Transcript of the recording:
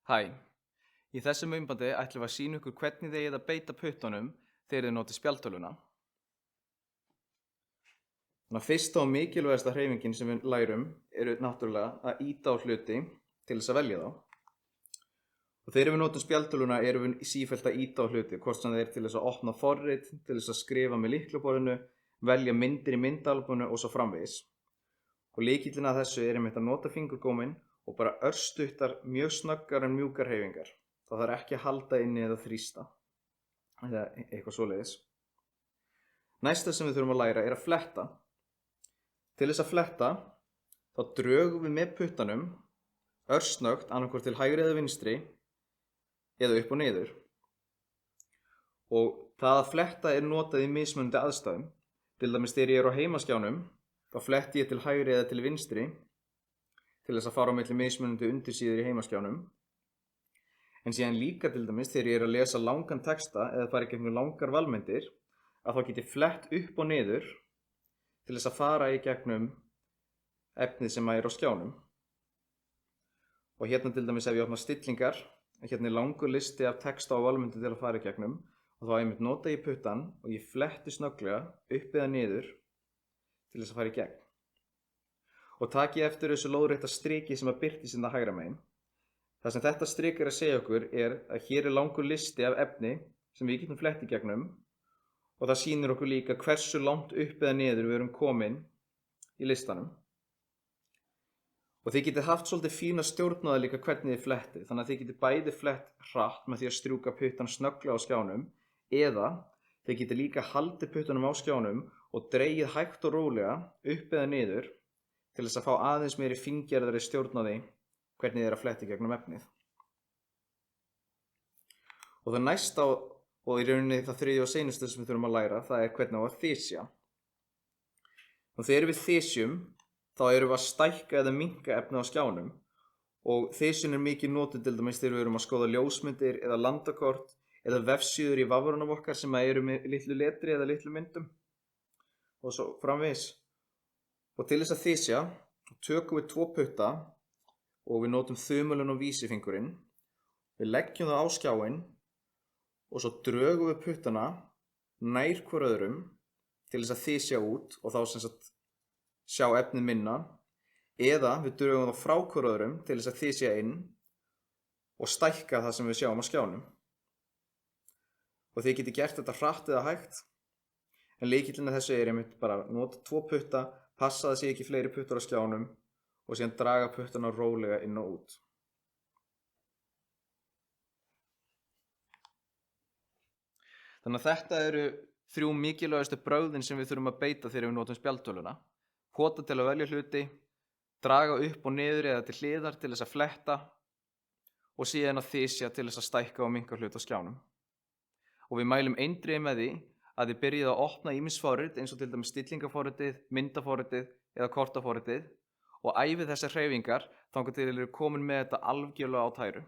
Hæ, í þessu myndbandi ætlum við að sýna ykkur hvernig þið eigið að beita puttunum þegar þið notið spjaldtölvuna. Þannig að fyrsta og mikilvægasta hreyfingin sem við lærum eru náttúrulega að ýta á hluti til þess að velja þá. Og þegar við notum spjaldtölvuna erum við sífellt að ýta á hluti, hvort sem það er til þess að opna forrit, til þess að skrifa með lyklaborðinu, velja myndir í myndaalbúminu og svo framvegis. Og lykillinn að þessu er einmitt að nota fingurgóminn og bara örstuttar, mjög snöggar en mjúkar hreyfingar. Það þarf ekki að halda inni eða þrýsta, eða eitthvað svoleiðis. Næsta sem við þurfum að læra er að fletta. Til þess að fletta, þá drögum við með puttanum örsnöggt annarkvort til hægri eða vinstri, eða upp og niður. Og það að fletta er notað í mismunandi aðstæðum. Til dæmis þegar ég er á heimaskjánum, þá fletti ég til hægri eða til vinstri, til þess að fara á milli mismunandi undirsíður í heimaskjánum. En síðan líka til dæmis þegar ég er að lesa langan texta eða fara í gegnum langar valmyndir, að þá get ég flett upp og niður til þess að fara í gegnum efnið sem er á skjánum. Og hérna til dæmis ef ég opna stillingar, hérna er langur listi af texta og valmyndir til að fara í gegnum, og þá einmitt nota ég puttan og ég fletti snögglega upp eða niður til þess að fara í gegn. Og taki eftir þessu lóðrétta striki sem að birtist hérna hægra megin. Það sem þetta strik er að segja okkur er að hér er langur listi af efni sem við getum flett í gegnum og það sýnir okkur líka hversu langt upp eða niður við erum komin í listanum. Og þið getið haft svolítið fína stjórnaði líka hvernig þið flettið, þannig að þið getið bæði flett hratt með því að strjúka puttan snögglega á skjánum eða þið getið líka haldið puttunum á skjánum og dregið hægt og rólega upp eða niður til þess að fá aðeins meiri fíngerðari stjórnaði hvernig þið er að fletti gegnum efnið. Og það næsta og í rauninni það þriðja og seinustu sem við þurfum að læra, það er hvernig á að þysja. Og þegar við þysjum, þá erum við að stækka eða minnka efnið á skjánum og þysjun er mikið notuð til dæmis þegar við erum að skoða ljósmyndir eða landakort eða vefsíður í vafrunum okkar sem eru með litlu letri eða litlu myndum og svo framvegis. Og til þess að þysja, tökum við 2 putta og við notum þumulinn og vísifingurinn. Við leggjum það á skjáinn og svo drögum við puttana nær hvor öðrum til þess að þysja út og þá sem sagt sjá efnið minna, eða við drögum það frá hvor öðrum til þess að þysja inn og stækka það sem við sjáum á skjánum. Og þið getið gert þetta hratt eða hægt, en lykillinn að þessu er einmitt bara nota 2 putta, passa það sé ekki fleiri puttar á skjánum og síðan draga puttana rólega inn og út. Þannig að þetta eru 3 mikilvægustu brögðin sem við þurfum að beita þegar við notum spjaldtölvuna. Pota til að velja hluti, draga upp og niður eða til hliðar til þess að fletta og síðan að þysja til þess að stækka og minnka hluti á skjánum. Og við mælum eindregið með því að þið byrjið að opna ýmis forrit eins og til dæmis stillingaforritið, myndaforritið eða kortaforritið og æfið þessar hreyfingar þangað til þið eru komin með þetta algjörlega á tæru.